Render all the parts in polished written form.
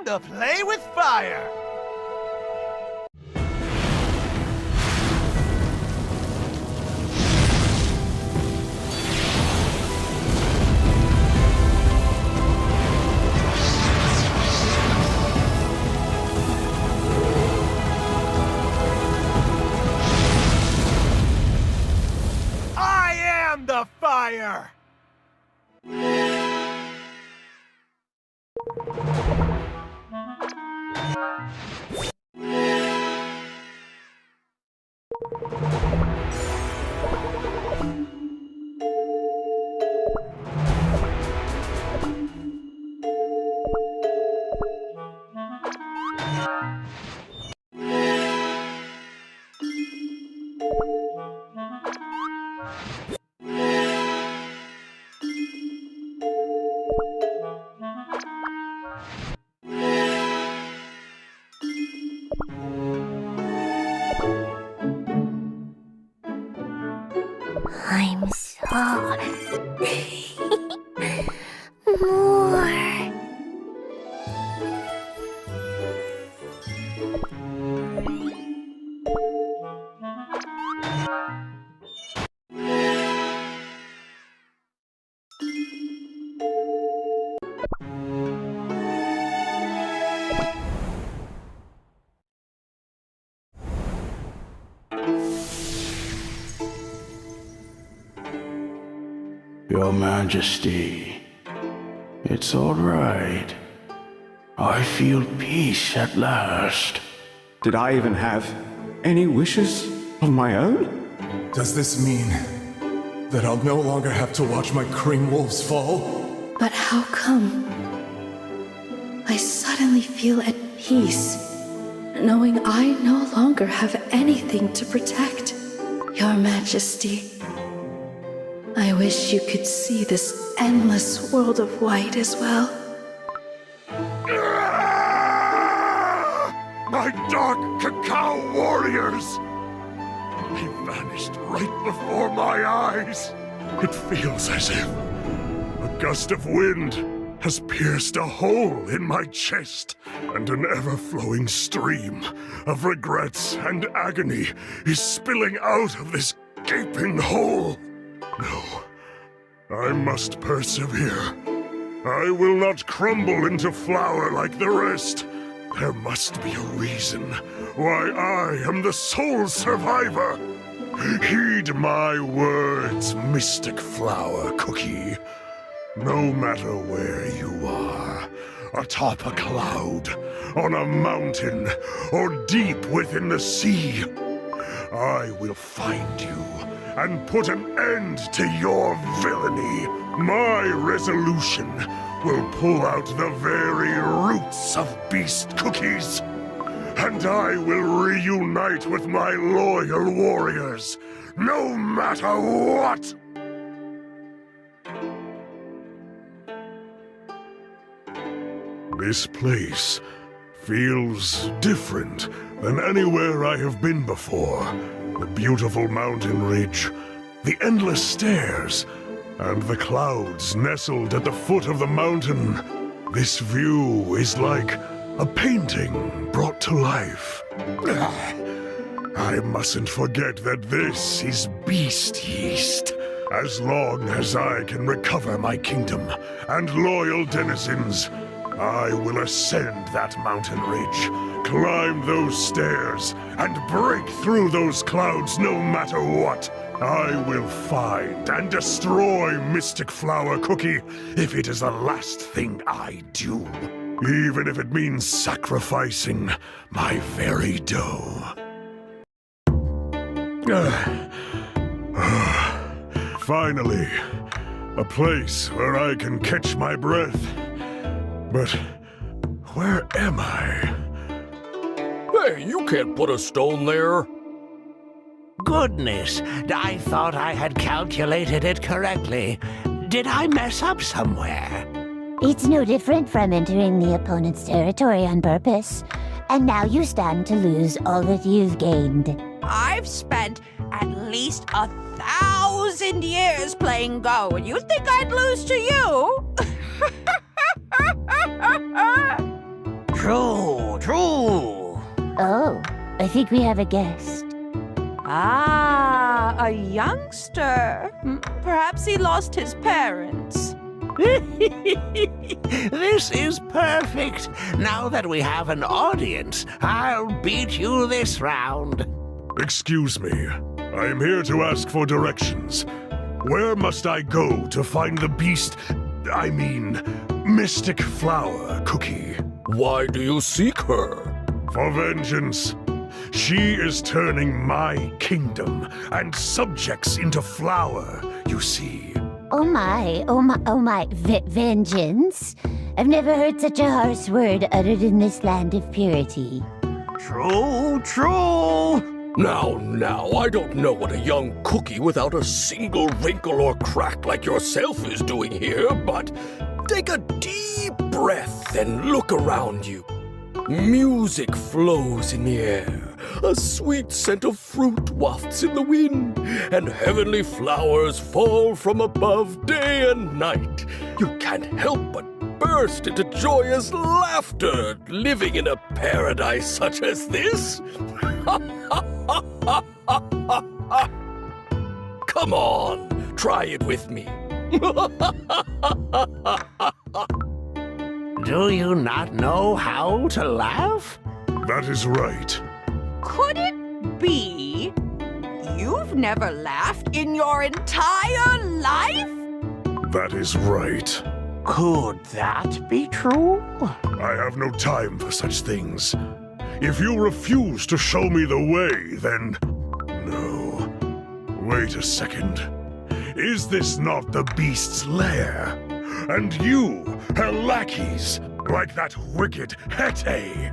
to play with fire! I am the fire! I'm so... more. Your Majesty, it's all right. I feel peace at last. Did I even have any wishes of my own? Does this mean that I'll no longer have to watch my cream wolves fall? But how come? I suddenly feel at peace, knowing I no longer have anything to protect. Your Majesty, I wish you could see this endless world of white as well. My dark cacao warriors! They vanished right before my eyes. It feels as if a gust of wind has pierced a hole in my chest, and an ever-flowing stream of regrets and agony is spilling out of this gaping hole. No, I must persevere. I will not crumble into flour like the rest. There must be a reason why I am the sole survivor. Heed my words, Mystic Flower Cookie. No matter where you are, atop a cloud, on a mountain, or deep within the sea, I will find you and put an end to your villainy. My resolution will pull out the very roots of beast cookies, and I will reunite with my loyal warriors, no matter what! This place feels different than anywhere I have been before. The beautiful mountain ridge, the endless stairs, and the clouds nestled at the foot of the mountain. This view is like a painting brought to life. I mustn't forget that this is Beast Yeast. As long as I can recover my kingdom and loyal denizens, I will ascend that mountain ridge, climb those stairs, and break through those clouds no matter what. I will find and destroy Mystic Flower Cookie if it is the last thing I do, even if it means sacrificing my very dough. Finally, a place where I can catch my breath. But where am I? Hey, you can't put a stone there. Goodness, I thought I had calculated it correctly. Did I mess up somewhere? It's no different from entering the opponent's territory on purpose. And now you stand to lose all that you've gained. I've spent at least 1,000 years playing Go, and you think I'd lose to you? True, true. Oh, I think we have a guest. Ah, a youngster. Perhaps he lost his parents. This is perfect. Now that we have an audience, I'll beat you this round. Excuse me. I am here to ask for directions. Where must I go to find the mystic flower, Cookie? Why do you seek her? For vengeance. She is turning my kingdom and subjects into flour, you see. Oh my, vengeance. I've never heard such a harsh word uttered in this land of purity. True, true. Now, I don't know what a young cookie without a single wrinkle or crack like yourself is doing here, but take a deep breath and look around you. Music flows in the air, a sweet scent of fruit wafts in the wind, and heavenly flowers fall from above day and night. You can't help but burst into joyous laughter living in a paradise such as this. Come on, try it with me. Do you not know how to laugh? That is right. Could it be you've never laughed in your entire life? That is right. Could that be true? I have no time for such things. If you refuse to show me the way, then... No. Wait a second. Is this not the beast's lair? And you, her lackeys, like that wicked Hete.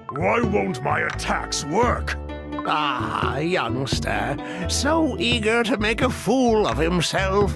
Why won't my attacks work? Ah, youngster, so eager to make a fool of himself,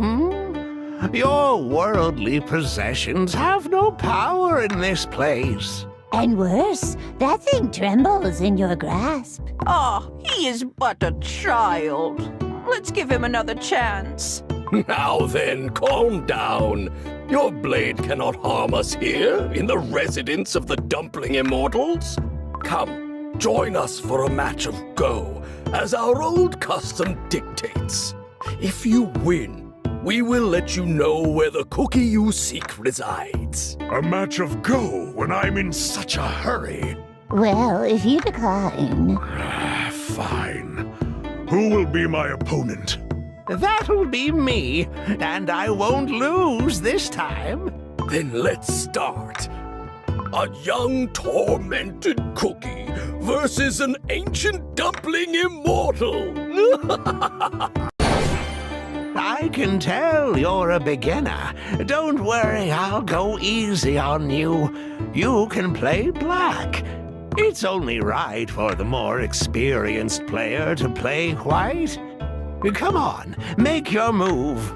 Your worldly possessions have no power in this place. And worse, that thing trembles in your grasp. Oh, he is but a child. Let's give him another chance. Now then, calm down. Your blade cannot harm us here, in the residence of the Dumpling Immortals. Come, join us for a match of Go, as our old custom dictates. If you win, we will let you know where the cookie you seek resides. A match of Go when I'm in such a hurry? Well, if you decline... Fine. Who will be my opponent? That'll be me, and I won't lose this time. Then let's start. A young tormented cookie versus an ancient dumpling immortal. I can tell you're a beginner. Don't worry, I'll go easy on you. You can play black. It's only right for the more experienced player to play white. Come on, make your move.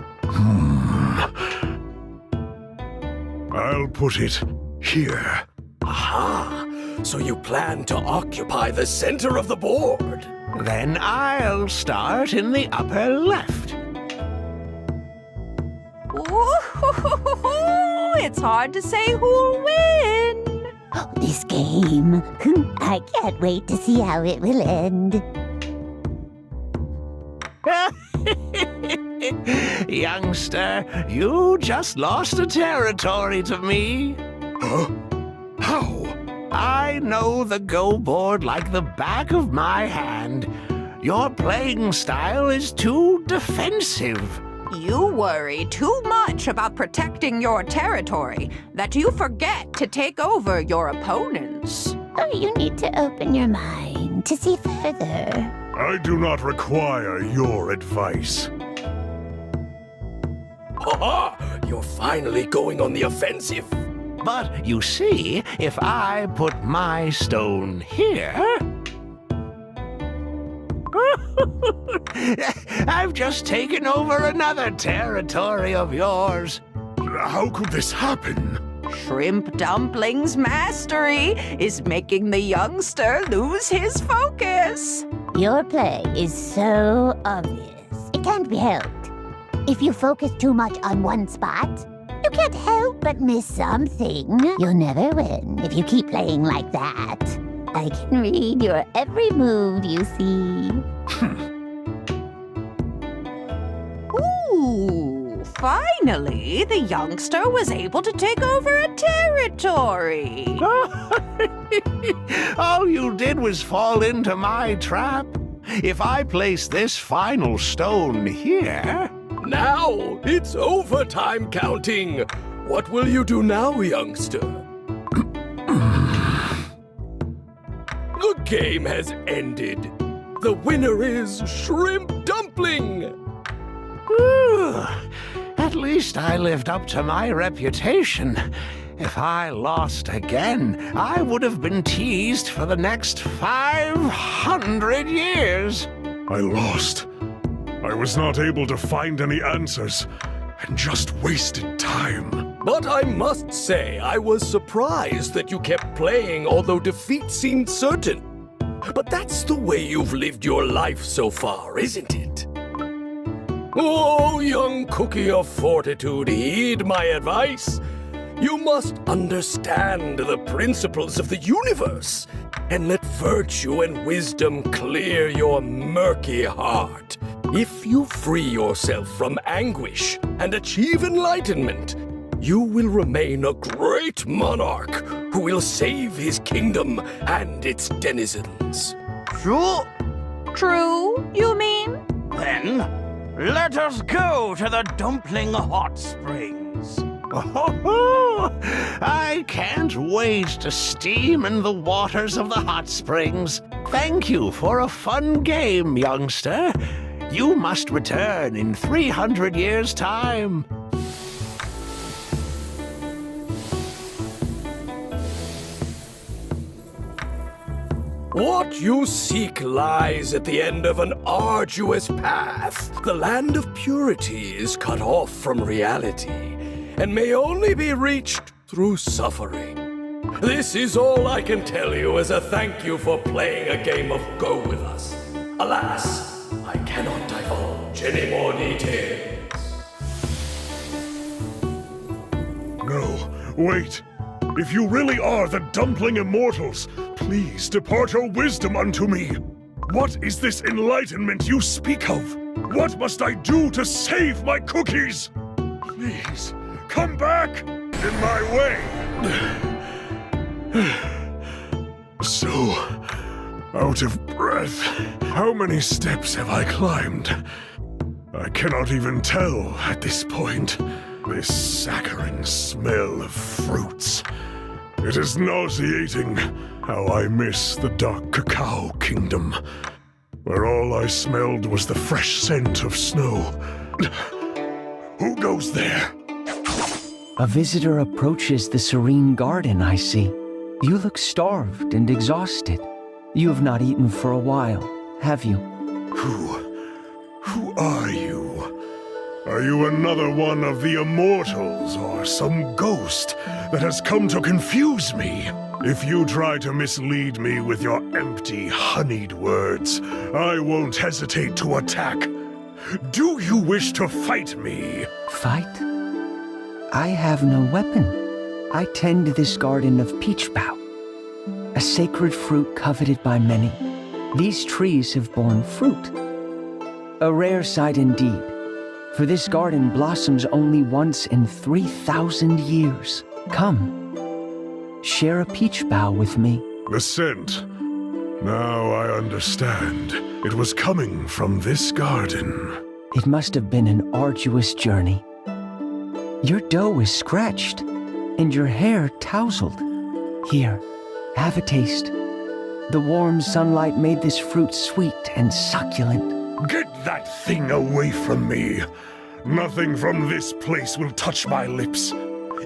I'll put it here. Aha! So you plan to occupy the center of the board? Then I'll start in the upper left. Ooh, it's hard to say who'll win. Oh, this game. I can't wait to see how it will end. Youngster, you just lost a territory to me. Huh? How? I know the Go board like the back of my hand. Your playing style is too defensive. You worry too much about protecting your territory that you forget to take over your opponents. Oh, you need to open your mind to see further. I do not require your advice. Ha! You're finally going on the offensive. But you see, if I put my stone here... I've just taken over another territory of yours. How could this happen? Shrimp Dumpling's mastery is making the youngster lose his focus. Your play is so obvious. It can't be helped. If you focus too much on one spot, you can't help but miss something. You'll never win if you keep playing like that. I can read your every move, you see. Ooh, finally, the youngster was able to take over a territory. All you did was fall into my trap. If I place this final stone here... Now it's overtime counting. What will you do now, youngster? The game has ended. The winner is Shrimp Dumpling. At least I lived up to my reputation. If I lost again, I would have been teased for the next 500 years. I lost. I was not able to find any answers, and just wasted time. But I must say, I was surprised that you kept playing, although defeat seemed certain. But that's the way you've lived your life so far, isn't it? Oh, young cookie of fortitude, heed my advice. You must understand the principles of the universe, and let virtue and wisdom clear your murky heart. If you free yourself from anguish and achieve enlightenment, you will remain a great monarch who will save his kingdom and its denizens. True? True, you mean? Then, let us go to the Dumpling Hot Springs. Oh, I can't wait to steam in the waters of the hot springs. Thank you for a fun game, youngster. You must return in 300 years' time. What you seek lies at the end of an arduous path. The land of purity is cut off from reality, and may only be reached through suffering. This is all I can tell you as a thank you for playing a game of Go with us. Alas, I cannot divulge any more details. No, wait. If you really are the Dumpling Immortals, please depart your wisdom unto me. What is this enlightenment you speak of? What must I do to save my cookies? Please, come back! In my way! So, out of breath. How many steps have I climbed? I cannot even tell at this point. This saccharine smell of fruits. It is nauseating how I miss the dark cacao kingdom, where all I smelled was the fresh scent of snow. Who goes there? A visitor approaches the serene garden, I see. You look starved and exhausted. You have not eaten for a while, have you? Who are you? Are you another one of the Immortals, or some ghost that has come to confuse me? If you try to mislead me with your empty, honeyed words, I won't hesitate to attack. Do you wish to fight me? Fight? I have no weapon. I tend this garden of peach bough, a sacred fruit coveted by many. These trees have borne fruit. A rare sight indeed, for this garden blossoms only once in 3,000 years. Come, share a peach bough with me. The scent. Now I understand. It was coming from this garden. It must have been an arduous journey. Your dough is scratched, and your hair tousled. Here, have a taste. The warm sunlight made this fruit sweet and succulent. Get that thing away from me! Nothing from this place will touch my lips.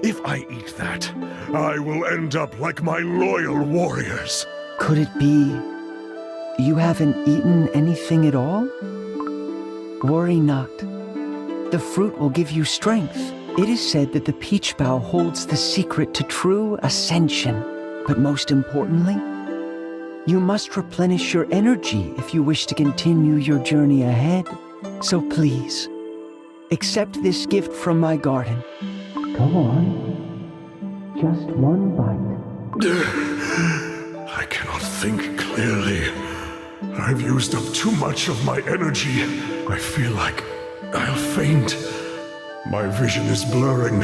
If I eat that, I will end up like my loyal warriors. Could it be you haven't eaten anything at all? Worry not. The fruit will give you strength. It is said that the peach bough holds the secret to true ascension. But most importantly, you must replenish your energy if you wish to continue your journey ahead. So please, accept this gift from my garden. Go on. Just one bite. I cannot think clearly. I've used up too much of my energy. I feel like I'll faint. My vision is blurring,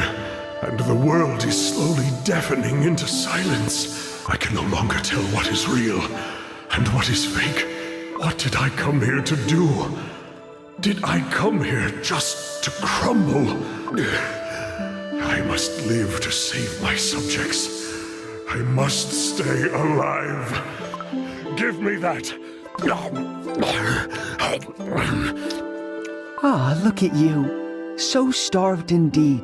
and the world is slowly deafening into silence. I can no longer tell what is real and what is fake. What did I come here to do? Did I come here just to crumble? I must live to save my subjects. I must stay alive. Give me that. Ah, look at you. So starved indeed.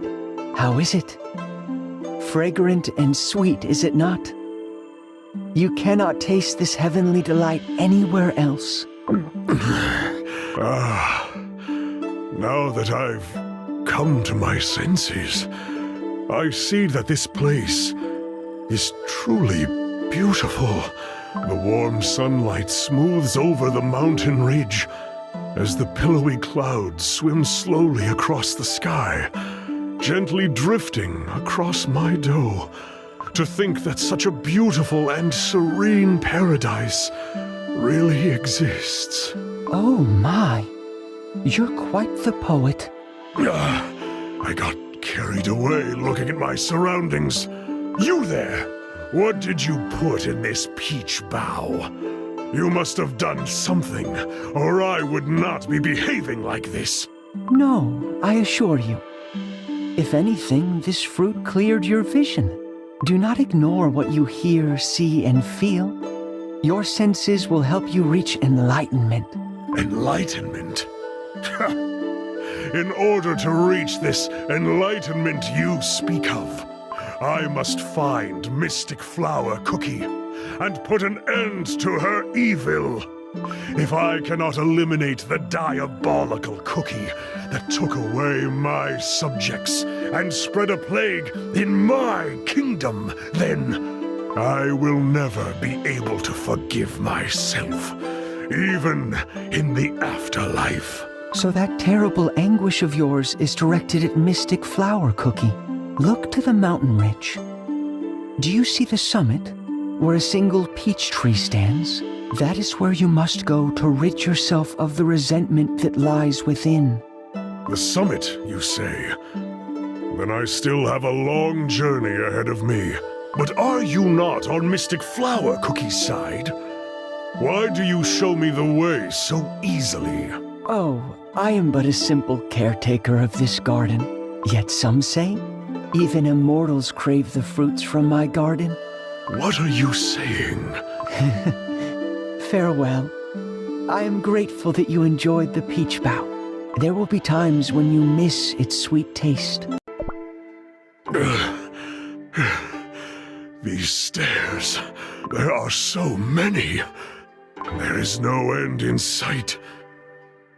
How is it? Fragrant and sweet, is it not? You cannot taste this heavenly delight anywhere else. Now that I've come to my senses, I see that this place is truly beautiful. The warm sunlight smooths over the mountain ridge as the pillowy clouds swim slowly across the sky, gently drifting across my dough. To think that such a beautiful and serene paradise really exists. Oh my, you're quite the poet. I got carried away looking at my surroundings. You there! What did you put in this peach bough? You must have done something, or I would not be behaving like this. No, I assure you. If anything, this fruit cleared your vision. Do not ignore what you hear, see, and feel. Your senses will help you reach enlightenment. Enlightenment? In order to reach this enlightenment you speak of, I must find Mystic Flower Cookie and put an end to her evil. If I cannot eliminate the diabolical cookie that took away my subjects and spread a plague in my kingdom, then I will never be able to forgive myself, even in the afterlife. So that terrible anguish of yours is directed at Mystic Flower Cookie. Look to the mountain ridge. Do you see the summit, where a single peach tree stands? That is where you must go to rid yourself of the resentment that lies within. The summit, you say? Then I still have a long journey ahead of me. But are you not on Mystic Flower Cookie's side? Why do you show me the way so easily? Oh, I am but a simple caretaker of this garden. Yet some say, even immortals crave the fruits from my garden. What are you saying? Farewell. I am grateful that you enjoyed the peach bough. There will be times when you miss its sweet taste. These stairs, there are so many. There is no end in sight.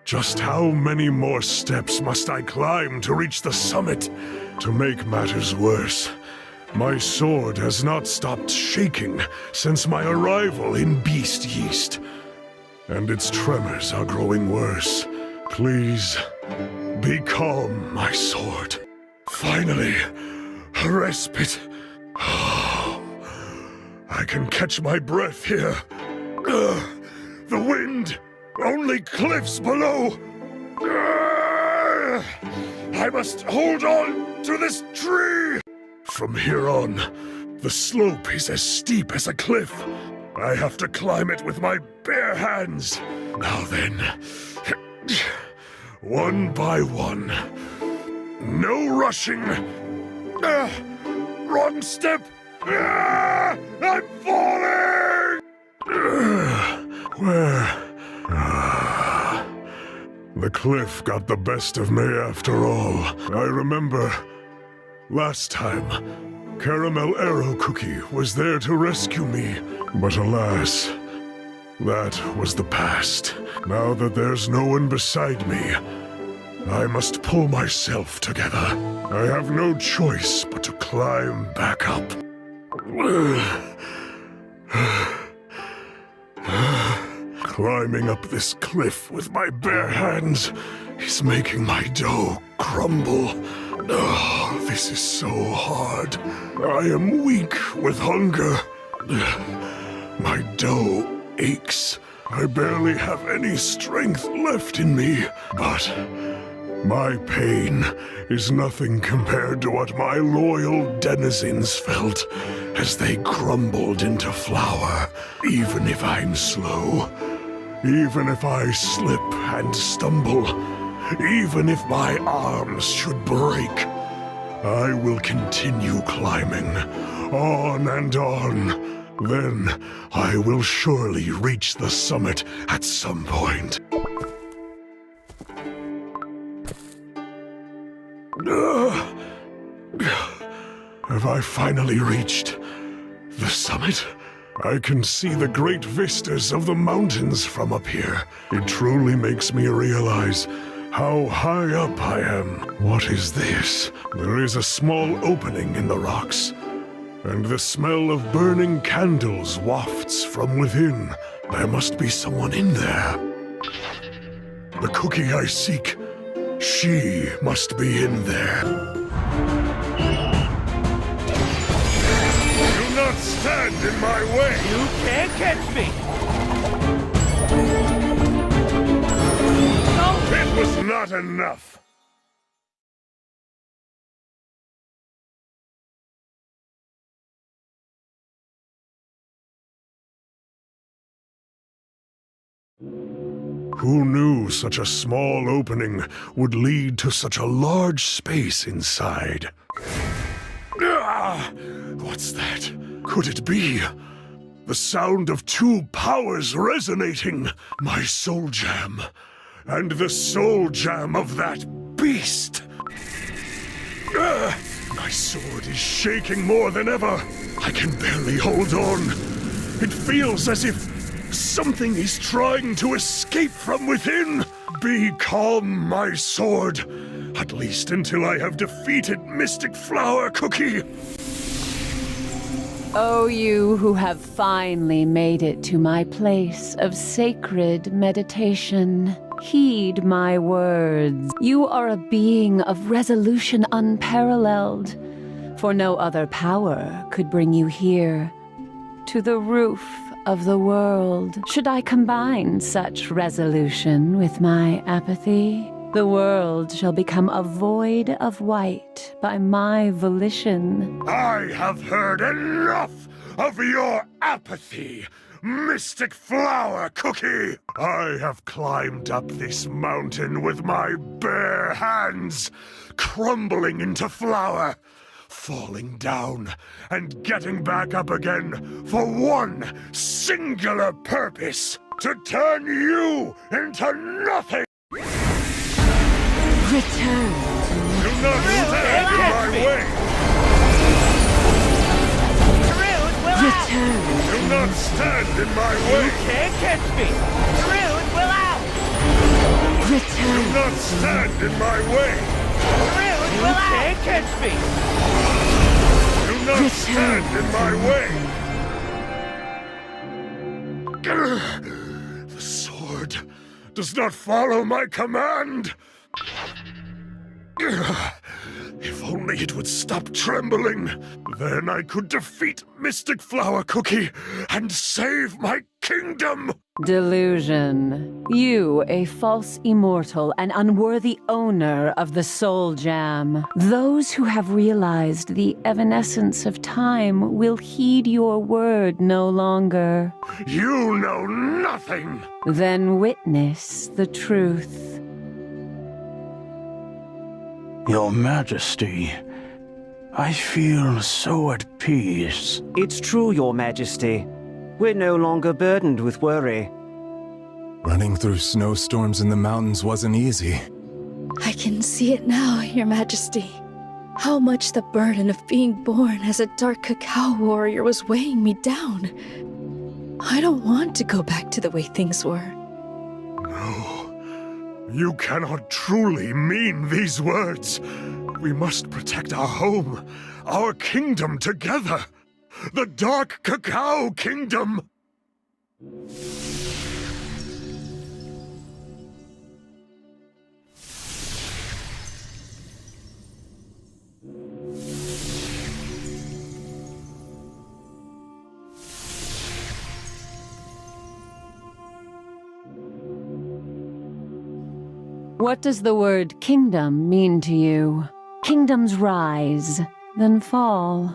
Just how many more steps must I climb to reach the summit? To make matters worse, my sword has not stopped shaking since my arrival in Beast Yeast, and its tremors are growing worse. Please, be calm, my sword. Finally, a respite. I can catch my breath here. The wind, only cliffs below. I must hold on to this tree. From here on, the slope is as steep as a cliff. I have to climb it with my bare hands. Now then, one by one. No rushing. Wrong step. I'm falling! Where? The cliff got the best of me after all. I remember last time, Caramel Arrow Cookie was there to rescue me. But alas, that was the past. Now that there's no one beside me, I must pull myself together. I have no choice but to climb back up. Climbing up this cliff with my bare hands is making my dough crumble. Oh, this is so hard. I am weak with hunger. My dough aches. I barely have any strength left in me, but my pain is nothing compared to what my loyal denizens felt as they crumbled into flour. Even if I'm slow, even if I slip and stumble, even if my arms should break, I will continue climbing, on and on. Then I will surely reach the summit at some point. Have I finally reached the summit? I can see the great vistas of the mountains from up here. It truly makes me realize how high up I am. What is this? There is a small opening in the rocks, and the smell of burning candles wafts from within. There must be someone in there. The cookie I seek, she must be in there. Do not stand in my way! You can't catch me! It was not enough! Who knew such a small opening would lead to such a large space inside? What's that? Could it be? The sound of two powers resonating. My soul jam. And the soul jam of that beast. My sword is shaking more than ever. I can barely hold on. It feels as if something is trying to escape from within. Be calm, my sword. At least until I have defeated Mystic Flower Cookie. Oh, you who have finally made it to my place of sacred meditation, heed my words. You are a being of resolution unparalleled, for no other power could bring you here, to the roof of the world. Should I combine such resolution with my apathy, the world shall become a void of white by my volition. I have heard enough of your apathy, Mystic Flower Cookie! I have climbed up this mountain with my bare hands, crumbling into flour, falling down and getting back up again for one singular purpose: to turn you into nothing! Return. Do not stand in my way! Return. Do not stand in my way! You can't catch me! Truth will out! Return. Do not stand in my way! Truth will out! You can't catch me! Do not stand in my way! The sword does not follow my command! If only it would stop trembling, then I could defeat Mystic Flower Cookie and save my kingdom! Delusion. You, a false immortal and unworthy owner of the Soul Jam. Those who have realized the evanescence of time will heed your word no longer. You know nothing! Then witness the truth. Your Majesty, I feel so at peace. It's true, Your Majesty. We're no longer burdened with worry. Running through snowstorms in the mountains wasn't easy. I can see it now, Your Majesty. How much the burden of being born as a dark cacao warrior was weighing me down. I don't want to go back to the way things were. You cannot truly mean these words. We must protect our home, our kingdom together. The Dark Cacao Kingdom! What does the word kingdom mean to you? Kingdoms rise, then fall.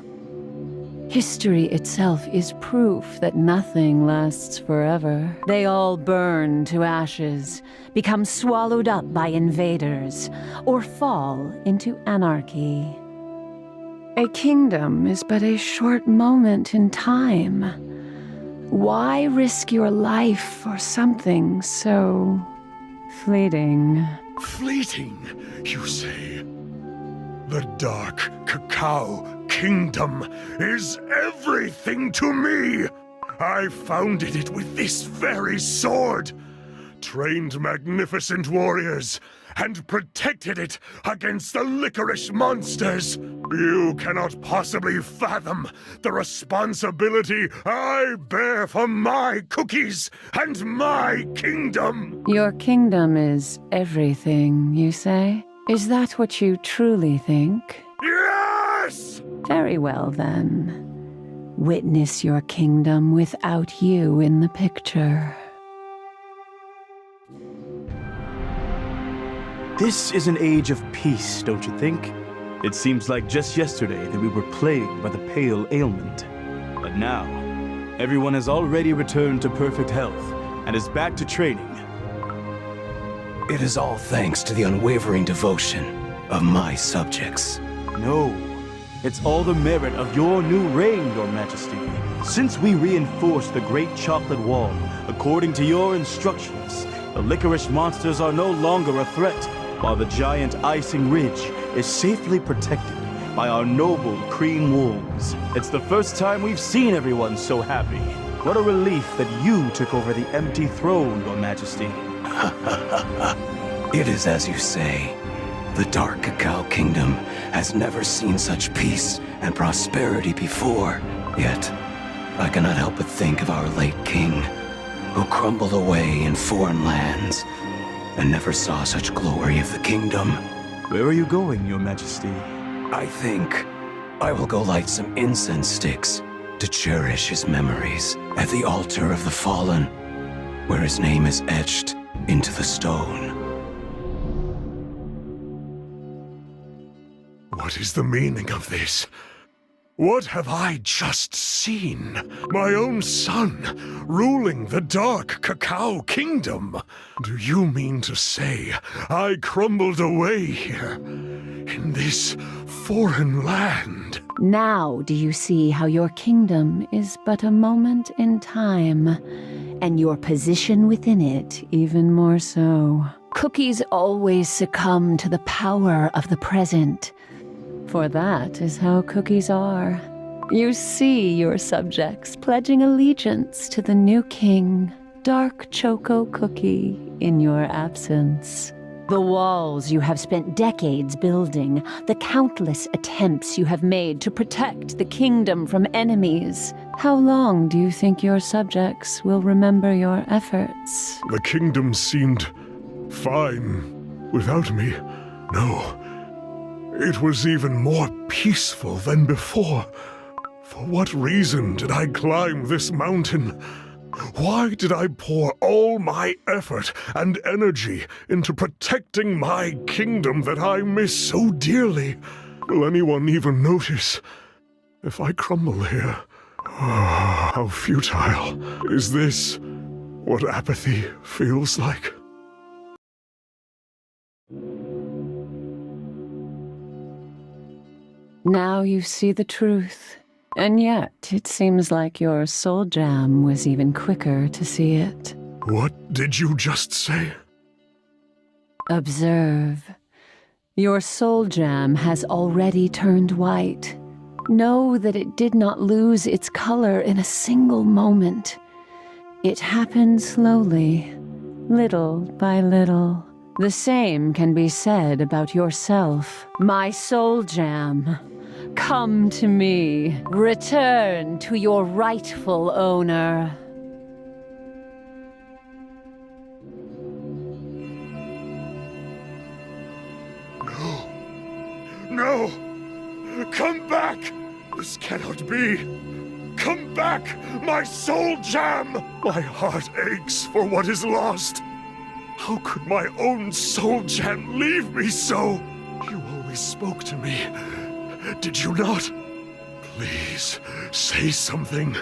History itself is proof that nothing lasts forever. They all burn to ashes, become swallowed up by invaders, or fall into anarchy. A kingdom is but a short moment in time. Why risk your life for something so fleeting? Fleeting, you say? The Dark Cacao Kingdom is everything to me! I founded it with this very sword, trained magnificent warriors, and protected it against the licorice monsters. You cannot possibly fathom the responsibility I bear for my cookies and my kingdom. Your kingdom is everything, you say? Is that what you truly think? Yes! Very well, then. Witness your kingdom without you in the picture. This is an age of peace, don't you think? It seems like just yesterday that we were plagued by the pale ailment. But now, everyone has already returned to perfect health and is back to training. It is all thanks to the unwavering devotion of my subjects. No, it's all the merit of your new reign, Your Majesty. Since we reinforced the Great Chocolate Wall, according to your instructions, the licorice monsters are no longer a threat, while the giant icing ridge is safely protected by our noble cream wolves. It's the first time we've seen everyone so happy. What a relief that you took over the empty throne, Your Majesty. It is as you say. The Dark Cacao Kingdom has never seen such peace and prosperity before. Yet, I cannot help but think of our late king, who crumbled away in foreign lands and never saw such glory of the kingdom. Where are you going, Your Majesty? I think I will go light some incense sticks to cherish his memories at the altar of the fallen, where his name is etched into the stone. What is the meaning of this? What have I just seen? My own son, ruling the Dark Cacao Kingdom. Do you mean to say I crumbled away here, in this foreign land? Now do you see how your kingdom is but a moment in time, and your position within it even more so? Cookies always succumb to the power of the present, for that is how cookies are. You see your subjects pledging allegiance to the new king, Dark Choco Cookie, in your absence. The walls you have spent decades building, the countless attempts you have made to protect the kingdom from enemies. How long do you think your subjects will remember your efforts? The kingdom seemed fine without me. No. It was even more peaceful than before. For what reason did I climb this mountain? Why did I pour all my effort and energy into protecting my kingdom that I miss so dearly? Will anyone even notice if I crumble here? Oh, how futile. Is this what apathy feels like? Now you see the truth, and yet it seems like your soul jam was even quicker to see it. What did you just say? Observe. Your soul jam has already turned white. Know that it did not lose its color in a single moment. It happened slowly, little by little. The same can be said about yourself. My soul jam. Come to me. Return to your rightful owner. No! Come back! This cannot be! Come back, my soul jam! My heart aches for what is lost. How could my own soul jam leave me so? You always spoke to me, did you not? Please, say something.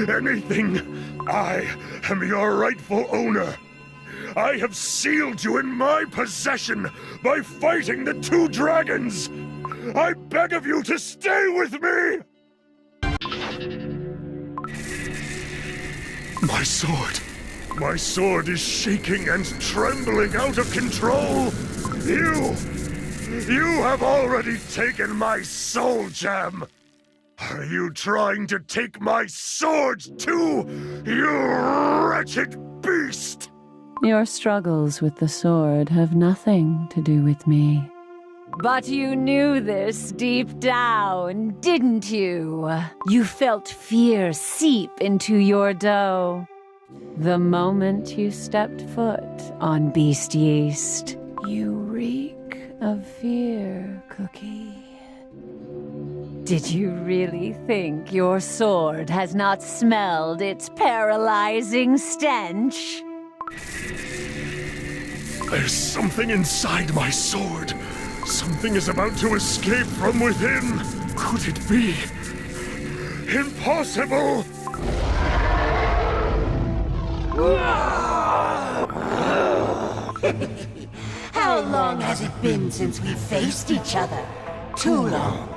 Anything. I am your rightful owner. I have sealed you in my possession by fighting the 2 dragons. I beg of you to stay with me! My sword. My sword is shaking and trembling out of control. You have already taken my soul gem. Are you trying to take my sword too, you wretched beast? Your struggles with the sword have nothing to do with me. But you knew this deep down, didn't you? You felt fear seep into your dough. The moment you stepped foot on Beast Yeast, you reek of fear, Cookie. Did you really think your sword has not smelled its paralyzing stench? There's something inside my sword. Something is about to escape from within. Could it be? Impossible! How long has it been since we faced each other? Too long.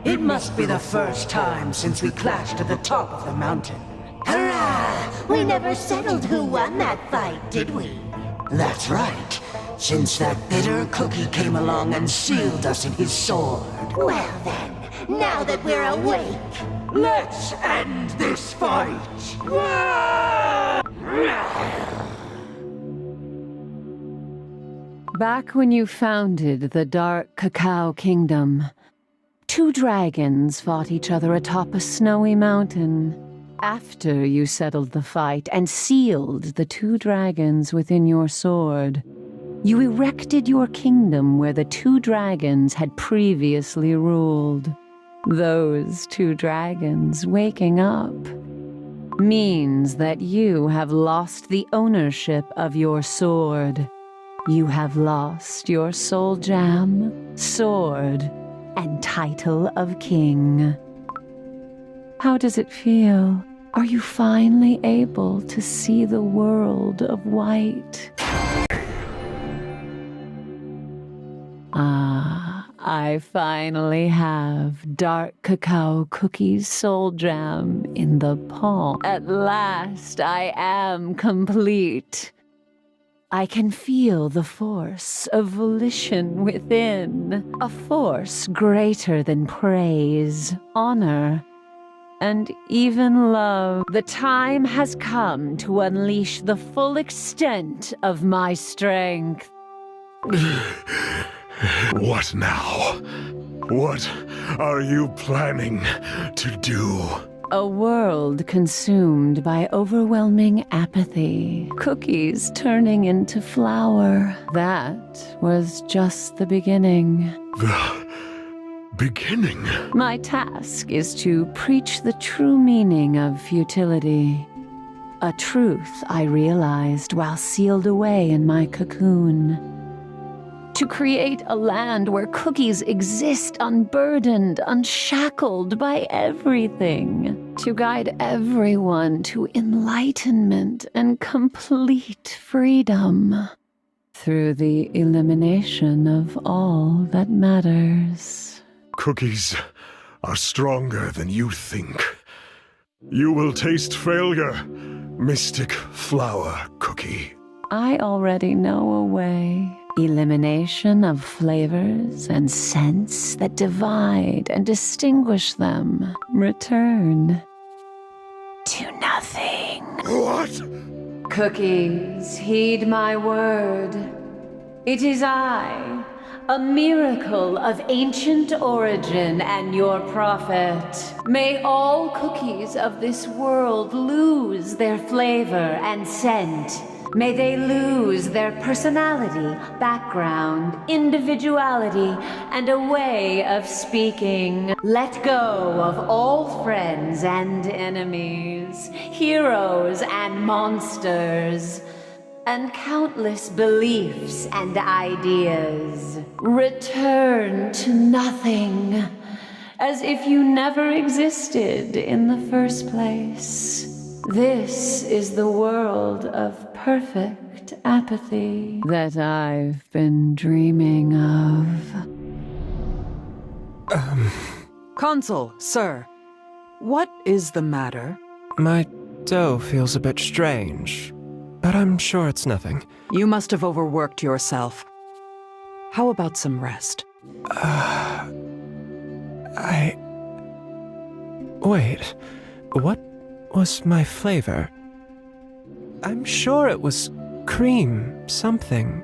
It must be the first time since we clashed at the top of the mountain. Hurrah! We never settled who won that fight, did we? That's right. Since that bitter Cookie came along and sealed us in his sword. Well then, now that we're awake, let's end this fight! Back when you founded the Dark Cacao Kingdom, 2 dragons fought each other atop a snowy mountain. After you settled the fight and sealed the 2 dragons within your sword, you erected your kingdom where the 2 dragons had previously ruled. Those 2 dragons waking up means that you have lost the ownership of your sword. You have lost your soul jam, sword, and title of king. How does it feel? Are you finally able to see the world of white? I finally have Dark Cacao Cookie's soul jam in the palm. At last, I am complete. I can feel the force of volition within, a force greater than praise, honor, and even love. The time has come to unleash the full extent of my strength. What now? What are you planning to do? A world consumed by overwhelming apathy. Cookies turning into flour. That was just the beginning. The beginning? My task is to preach the true meaning of futility. A truth I realized while sealed away in my cocoon. To create a land where cookies exist unburdened, unshackled by everything. To guide everyone to enlightenment and complete freedom. Through the elimination of all that matters. Cookies are stronger than you think. You will taste failure, Mystic Flower Cookie. I already know a way. Elimination of flavors and scents that divide and distinguish them. Return to nothing. What? Cookies, heed my word. It is I, a miracle of ancient origin and your prophet. May all cookies of this world lose their flavor and scent. May they lose their personality, background, individuality, and a way of speaking. Let go of all friends and enemies, heroes and monsters, and countless beliefs and ideas. Return to nothing, as if you never existed in the first place. This is the world of perfect apathy that I've been dreaming of. Consul, sir. What is the matter? My dough feels a bit strange, but I'm sure it's nothing. You must have overworked yourself. How about some rest? Wait, what was my flavor? I'm sure it was cream something,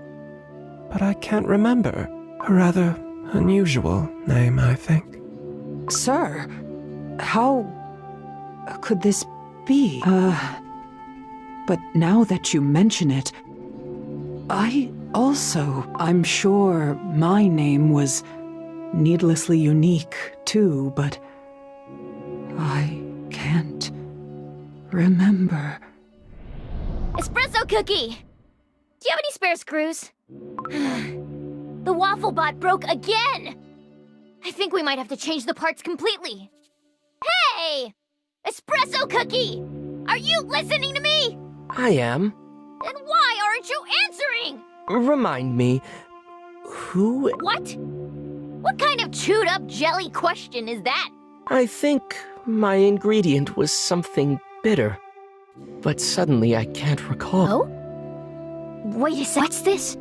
but I can't remember. A rather unusual name, I think. Sir, how could this be? But now that you mention it, I'm sure my name was needlessly unique too, but I can't remember. Espresso cookie! Do you have any spare screws? The waffle bot broke again! I think we might have to change the parts completely. Hey! Espresso cookie! Are you listening to me? I am. Then why aren't you answering? Remind me, who... What? What kind of chewed up jelly question is that? I think my ingredient was something bitter. But suddenly I can't recall. Oh? Wait a sec. What's this?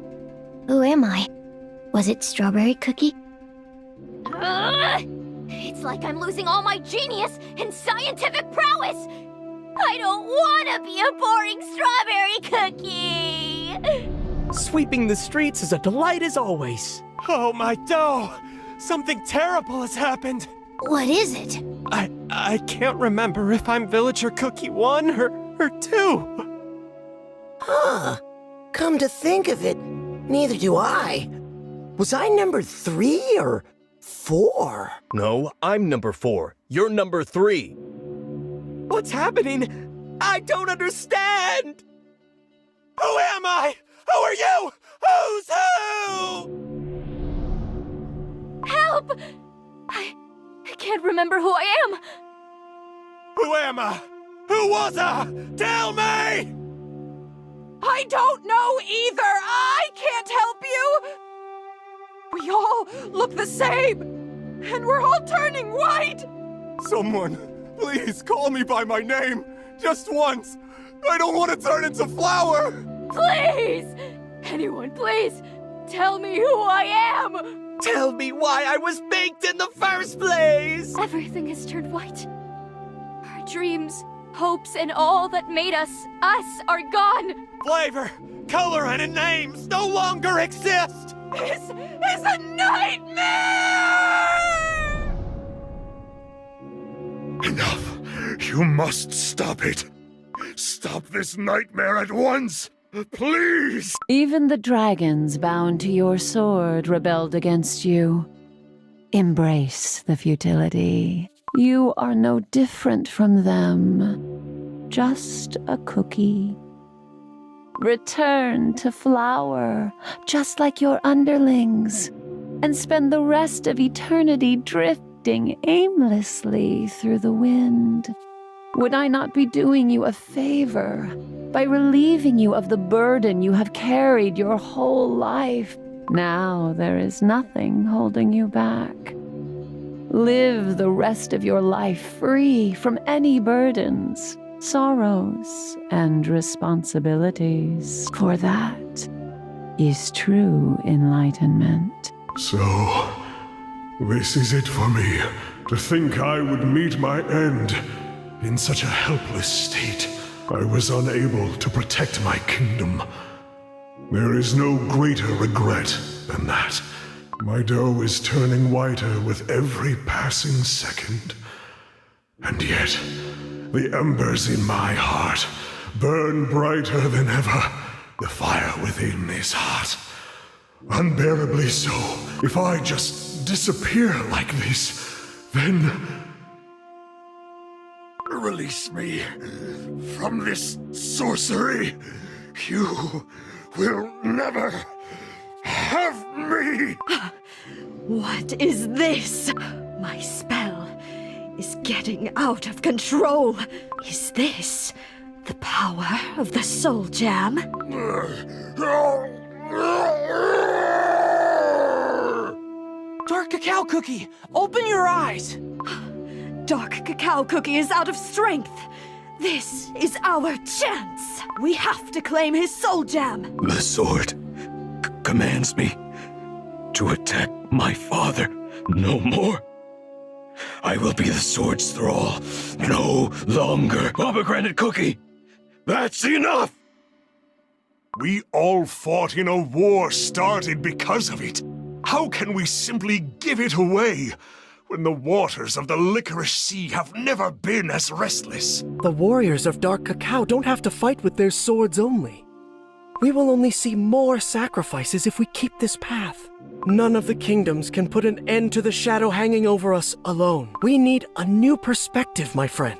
Who am I? Was it strawberry cookie? It's like I'm losing all my genius and scientific prowess! I don't want to be a boring strawberry cookie! Sweeping the streets is a delight as always. Oh, my dough! Something terrible has happened! What is it? I can't remember if I'm Villager Cookie 1 or 2. Huh. Come to think of it, neither do I. Was I number 3 or 4? No, I'm number 4. You're number 3. What's happening? I don't understand! Who am I? Who are you? Who's who? Help! I can't remember who I am. Who am I? Who was I? Tell me! I don't know either! I can't help you! We all look the same! And we're all turning white! Someone, please call me by my name. Just once. I don't want to turn into flour! Please! Anyone, please! Tell me who I am! Tell me why I was baked in the first place! Everything has turned white. Our dreams, hopes, and all that made us are gone. Flavor, color, and names no longer exist! This is a nightmare! Enough! You must stop it! Stop this nightmare at once! Please! Even the dragons bound to your sword rebelled against you. Embrace the futility. You are no different from them. Just a cookie. Return to flower, just like your underlings, and spend the rest of eternity drifting aimlessly through the wind. Would I not be doing you a favor by relieving you of the burden you have carried your whole life? Now there is nothing holding you back. Live the rest of your life free from any burdens, sorrows, and responsibilities. For that is true enlightenment. So, this is it for me, to think I would meet my end. In such a helpless state, I was unable to protect my kingdom. There is no greater regret than that. My dough is turning whiter with every passing second. And yet, the embers in my heart burn brighter than ever. The fire within is hot. Unbearably so. If I just disappear like this, then... Release me from this sorcery. You will never have me! What is this? My spell is getting out of control. Is this the power of the Soul Jam? Dark Cacao Cookie, open your eyes! Dark Cacao Cookie is out of strength. This is our chance. We have to claim his Soul Jam. The sword commands me to attack my father no more. I will be the sword's thrall no longer. Pomegranate Cookie, that's enough! We all fought in a war started because of it. How can we simply give it away when the waters of the Licorice Sea have never been as restless? The warriors of Dark Cacao don't have to fight with their swords only. We will only see more sacrifices if we keep this path. None of the kingdoms can put an end to the shadow hanging over us alone. We need a new perspective, my friend.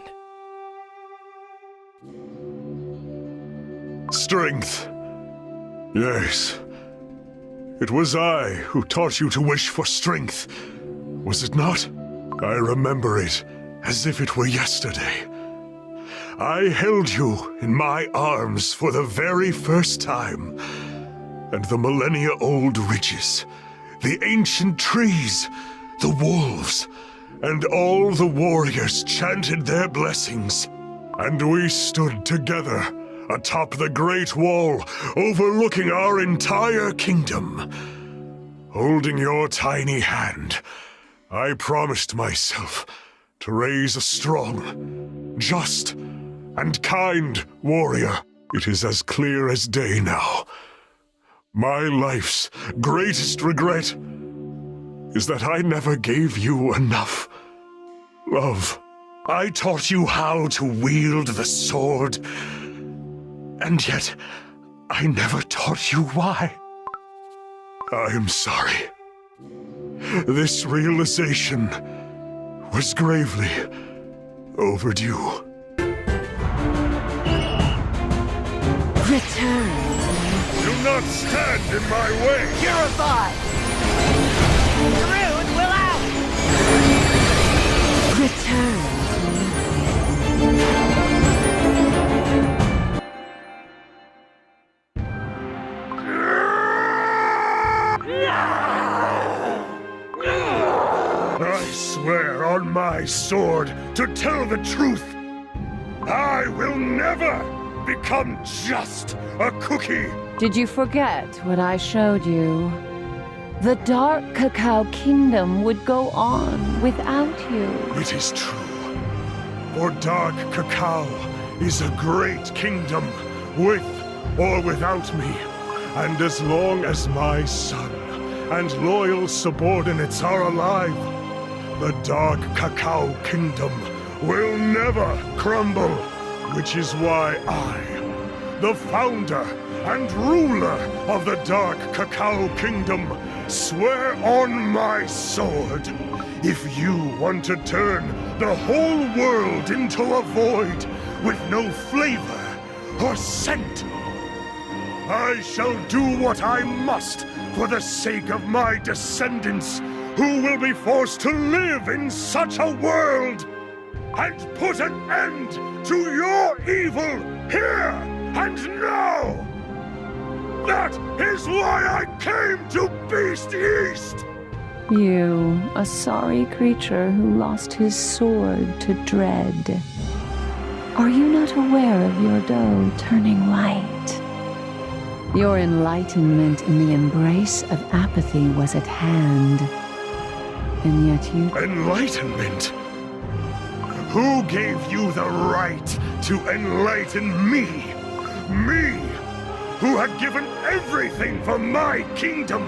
Strength. Yes. It was I who taught you to wish for strength, was it not? I remember it as if it were yesterday. I held you in my arms for the very first time, and the millennia-old ridges, the ancient trees, the wolves, and all the warriors chanted their blessings, and we stood together atop the Great Wall, overlooking our entire kingdom. Holding your tiny hand, I promised myself to raise a strong, just, and kind warrior. It is as clear as day now. My life's greatest regret is that I never gave you enough love. I taught you how to wield the sword, and yet I never taught you why. I am sorry. This realization was gravely overdue. Return. Do not stand in my way! Purify. Rude will out. Return. I swear on my sword to tell the truth. I will never become just a cookie. Did you forget what I showed you? The Dark Cacao Kingdom would go on without you. It is true. For Dark Cacao is a great kingdom, with or without me. And as long as my son and loyal subordinates are alive, the Dark Cacao Kingdom will never crumble. Which is why I, the founder and ruler of the Dark Cacao Kingdom, swear on my sword, if you want to turn the whole world into a void with no flavor or scent, I shall do what I must for the sake of my descendants, who will be forced to live in such a world, and put an end to your evil here and now! That is why I came to Beast Yeast! You, a sorry creature who lost his sword to dread. Are you not aware of your dough turning white? Your enlightenment in the embrace of apathy was at hand. And yet you... Enlightenment? Who gave you the right to enlighten me? Me, who had given everything for my kingdom,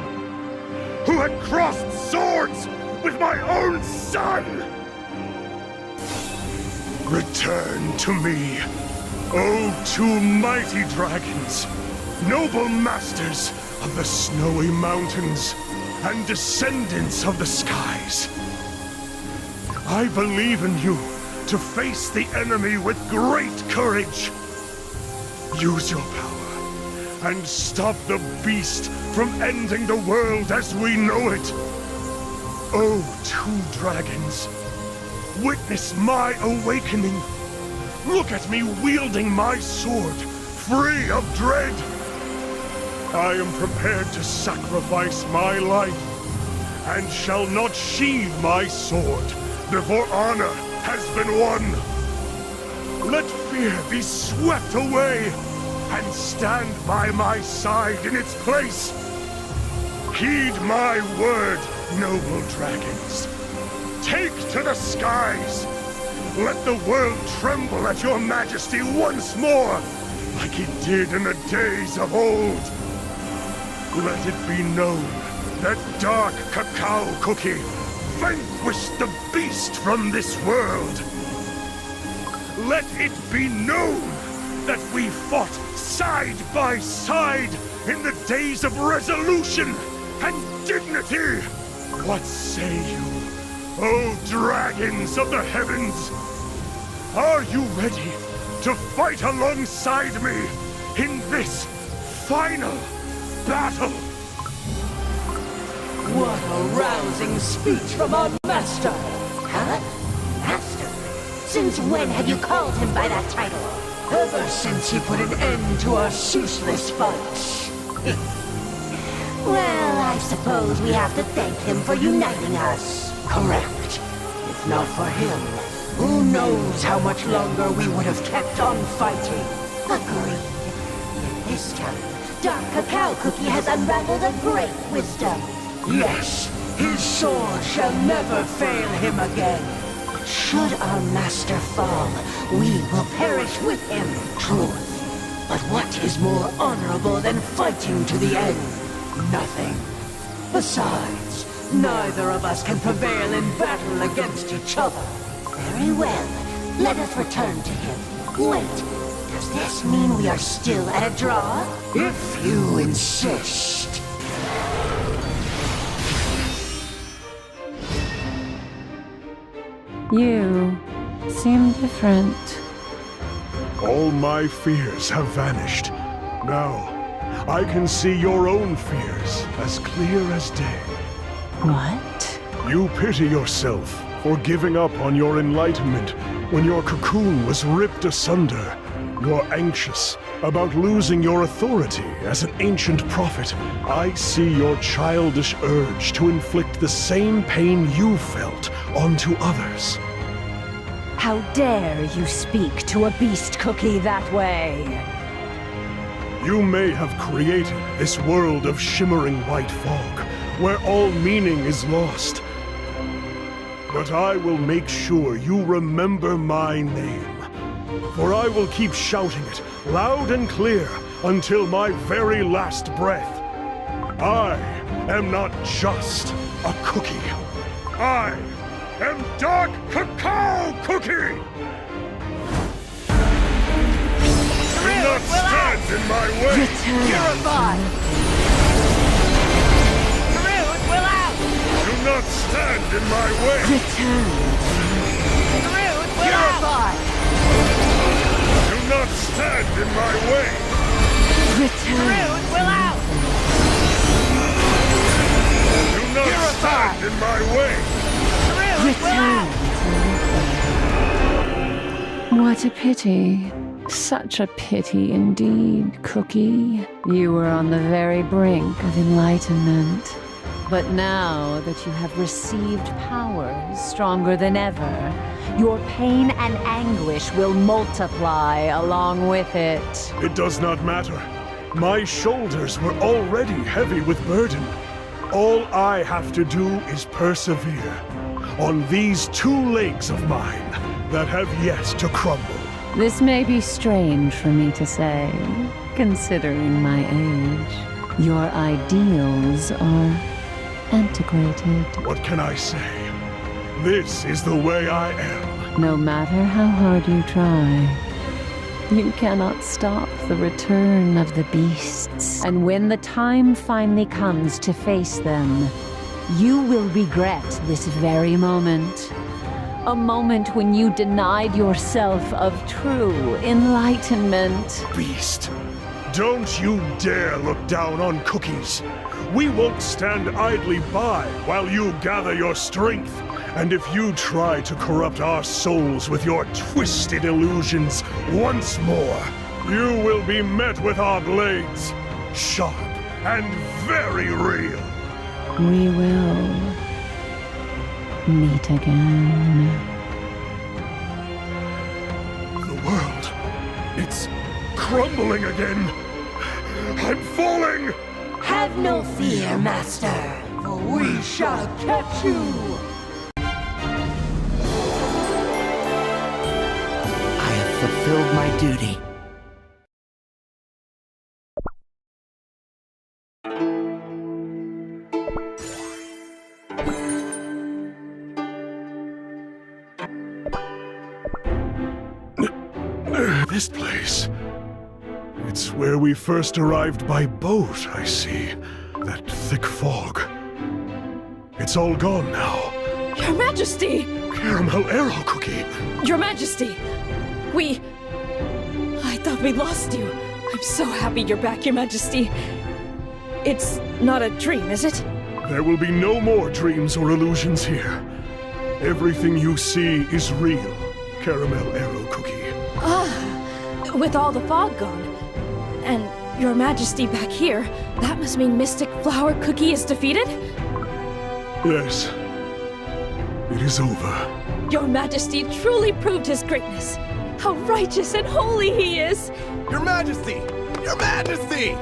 who had crossed swords with my own son. Return to me, O two mighty dragons, noble masters of the snowy mountains and descendants of the skies. I believe in you to face the enemy with great courage. Use your power and stop the beast from ending the world as we know it. O two dragons, witness my awakening. Look at me wielding my sword, free of dread. I am prepared to sacrifice my life, and shall not sheathe my sword before honor has been won. Let fear be swept away, and stand by my side in its place. Heed my word, noble dragons. Take to the skies. Let the world tremble at your majesty once more, like it did in the days of old. Let it be known that Dark Cacao Cookie vanquished the beast from this world. Let it be known that we fought side by side in the days of resolution and dignity. What say you, O dragons of the heavens? Are you ready to fight alongside me in this final battle? What a rousing speech from our master! Huh? Master? Since when have you called him by that title? Ever since he put an end to our ceaseless fights. Well, I suppose we have to thank him for uniting us. Correct. If not for him, who knows how much longer we would have kept on fighting. Agreed. Yet this time, Dark Cacao Cookie has unraveled a great wisdom. Yes, his sword shall never fail him again. Should our master fall, we will perish with him. Truth. But what is more honorable than fighting to the end? Nothing. Besides, neither of us can prevail in battle against each other. Very well. Let us return to him. Wait. Does this mean we are still at a draw? If you insist. You seem different. All my fears have vanished. Now, I can see your own fears as clear as day. What? You pity yourself for giving up on your enlightenment when your cocoon was ripped asunder. You're anxious about losing your authority as an ancient prophet. I see your childish urge to inflict the same pain you felt onto others. How dare you speak to a beast cookie that way? You may have created this world of shimmering white fog, where all meaning is lost. But I will make sure you remember my name. For I will keep shouting it, loud and clear, until my very last breath. I am not just a cookie. I am Dark Cacao Cookie! Do not stand in my way! Purify! Groot will out! Do not stand in my way! Groot will out! Do not stand in my way! Groot will out! Do not stand in my way! Groot will out! What a pity. Such a pity indeed, Cookie. You were on the very brink of enlightenment. But now that you have received powers stronger than ever, your pain and anguish will multiply along with it. It does not matter. My shoulders were already heavy with burden. All I have to do is persevere on these two legs of mine that have yet to crumble. This may be strange for me to say, considering my age. Your ideals are antiquated. What can I say? This is the way I am. No matter how hard you try, you cannot stop the return of the beasts. And when the time finally comes to face them, you will regret this very moment. A moment when you denied yourself of true enlightenment. Beast, don't you dare look down on cookies. We won't stand idly by while you gather your strength. And if you try to corrupt our souls with your twisted illusions once more, you will be met with our blades, sharp and very real. We will meet again. The world, it's crumbling again. I'm falling! Have no fear, Master, for we shall catch you! I have fulfilled my duty. This place. It's where we first arrived by boat, I see. That thick fog. It's all gone now. Your Majesty! Caramel Arrow Cookie! Your Majesty! I thought we lost you. I'm so happy you're back, Your Majesty. It's not a dream, is it? There will be no more dreams or illusions here. Everything you see is real, Caramel Arrow Cookie. With all the fog gone, and Your Majesty back here, that must mean Mystic Flower Cookie is defeated? Yes. It is over. Your Majesty truly proved his greatness. How righteous and holy he is! Your Majesty! Your Majesty!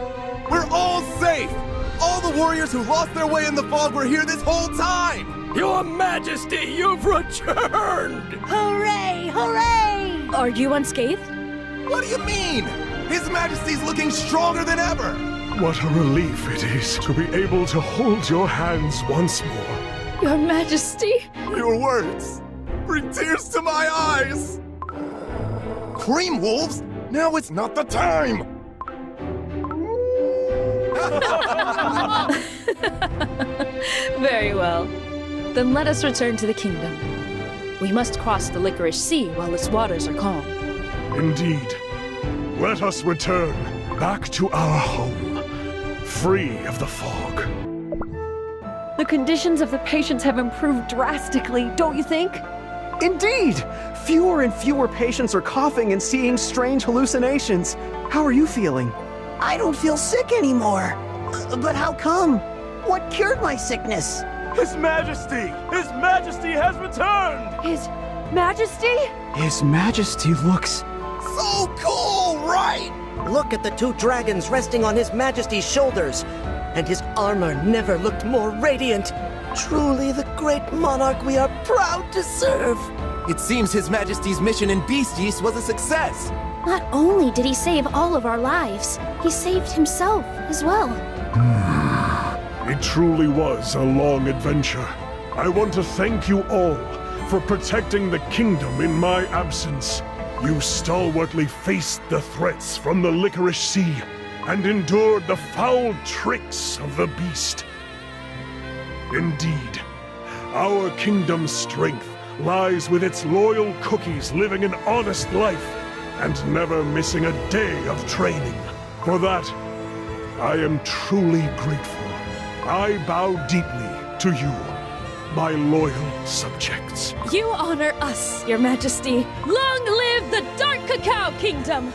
We're all safe! All the warriors who lost their way in the fog were here this whole time! Your Majesty, you've returned! Hooray! Hooray! Are you unscathed? What do you mean? His Majesty's looking stronger than ever! What a relief it is to be able to hold your hands once more. Your Majesty! Your words bring tears to my eyes! Cream wolves? Now it's not the time! Very well. Then let us return to the kingdom. We must cross the Licorice Sea while its waters are calm. Indeed. Let us return back to our home, free of the fog. The conditions of the patients have improved drastically, don't you think? Indeed! Fewer and fewer patients are coughing and seeing strange hallucinations. How are you feeling? I don't feel sick anymore. But how come? What cured my sickness? His Majesty! His Majesty has returned! His Majesty? His Majesty looks... so cool, right? Look at the two dragons resting on His Majesty's shoulders. And his armor never looked more radiant. Truly the great monarch we are proud to serve. It seems His Majesty's mission in Beast Yeast was a success. Not only did he save all of our lives, he saved himself as well. It truly was a long adventure. I want to thank you all for protecting the kingdom in my absence. You stalwartly faced the threats from the Licorice Sea and endured the foul tricks of the beast. Indeed, our kingdom's strength lies with its loyal cookies living an honest life and never missing a day of training. For that, I am truly grateful. I bow deeply to you, my loyal subjects. You honor us, Your Majesty. Long live the Dark Cacao Kingdom!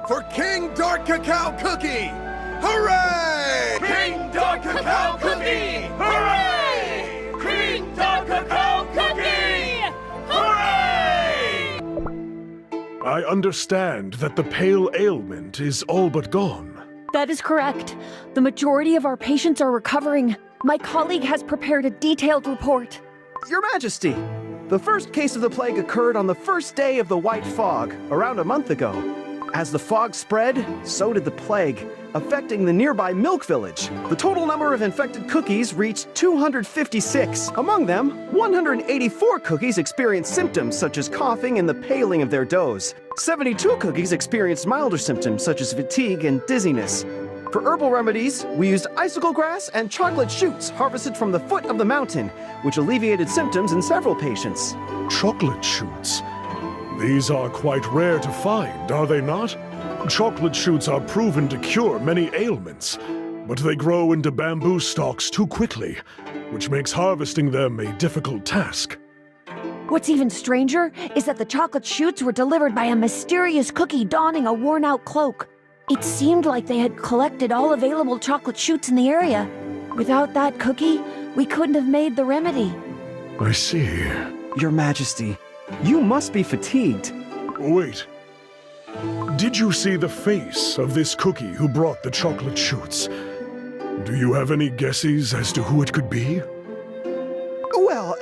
For King Dark Cacao Cookie! Hooray! King Dark Cacao Cookie! Hooray! King Dark Cacao Cookie! Hooray! I understand that the pale ailment is all but gone. That is correct. The majority of our patients are recovering. My colleague has prepared a detailed report. Your Majesty, The first case of the plague occurred on the first day of the White Fog, around a month ago. As the fog spread, so did the plague, affecting the nearby Milk Village. The total number of infected cookies reached 256. Among them, 184 cookies experienced symptoms such as coughing and the paling of their doughs. 72 cookies experienced milder symptoms such as fatigue and dizziness. For herbal remedies, we used icicle grass and chocolate shoots harvested from the foot of the mountain, which alleviated symptoms in several patients. Chocolate shoots? These are quite rare to find, are they not? Chocolate shoots are proven to cure many ailments, but they grow into bamboo stalks too quickly, which makes harvesting them a difficult task. What's even stranger is that the chocolate shoots were delivered by a mysterious cookie donning a worn-out cloak. It seemed like they had collected all available chocolate shoots in the area. Without that cookie, we couldn't have made the remedy. I see. Your Majesty, you must be fatigued. Wait. Did you see the face of this cookie who brought the chocolate shoots? Do you have any guesses as to who it could be? Well,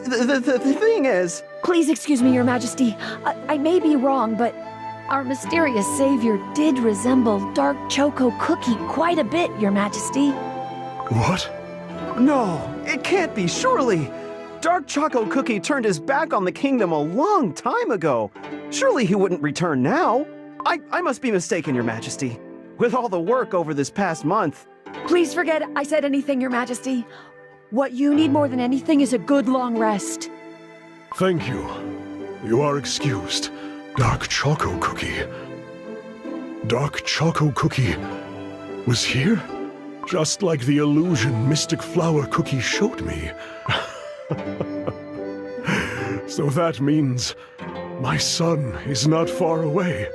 the thing is... Please excuse me, Your Majesty. I may be wrong, but our mysterious savior did resemble Dark Choco Cookie quite a bit, Your Majesty. What? No, it can't be, surely. Dark Choco Cookie turned his back on the kingdom a long time ago. Surely he wouldn't return now. I must be mistaken, Your Majesty. With all the work over this past month... Please forget I said anything, Your Majesty. What you need more than anything is a good long rest. Thank you. You are excused. Dark Choco Cookie. Dark Choco Cookie was here? Just like the illusion Mystic Flower Cookie showed me. So that means my son is not far away,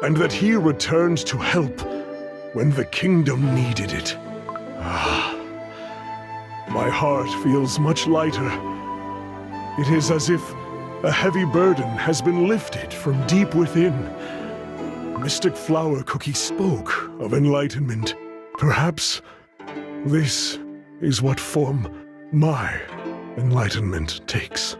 and that he returned to help when the kingdom needed it. My heart feels much lighter. It is as if a heavy burden has been lifted from deep within. Mystic Flower Cookie spoke of enlightenment. Perhaps this is what form my enlightenment takes.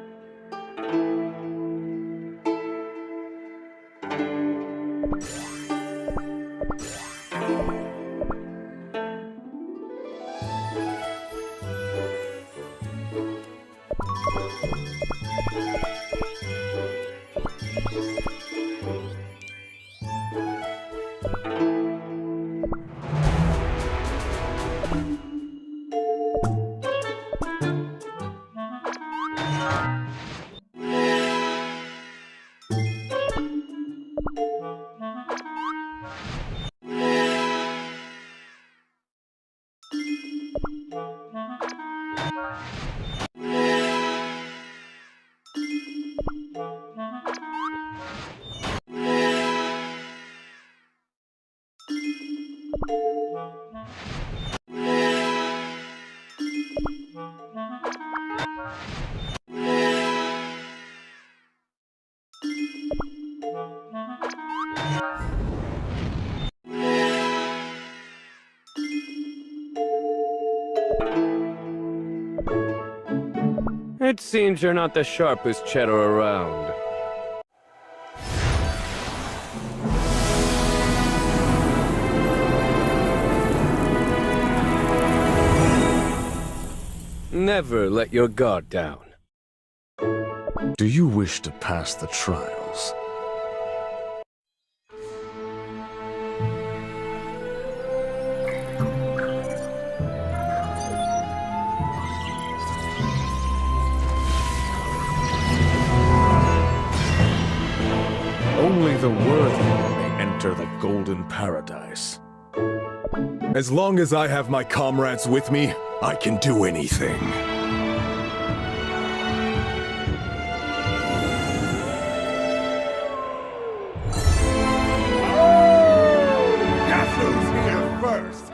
It seems you're not the sharpest cheddar around. Never let your guard down. Do you wish to pass the trials? Only the worthy may enter the golden paradise. As long as I have my comrades with me, I can do anything. Guess who's here first?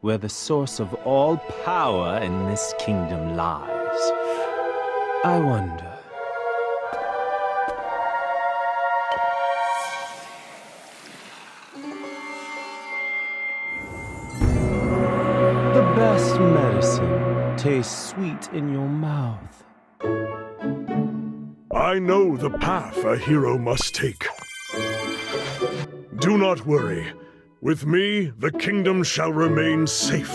Where the source of all power in this kingdom lies. I wonder. The best medicine taste sweet in your mouth. I know the path a hero must take. Do not worry. With me, the kingdom shall remain safe.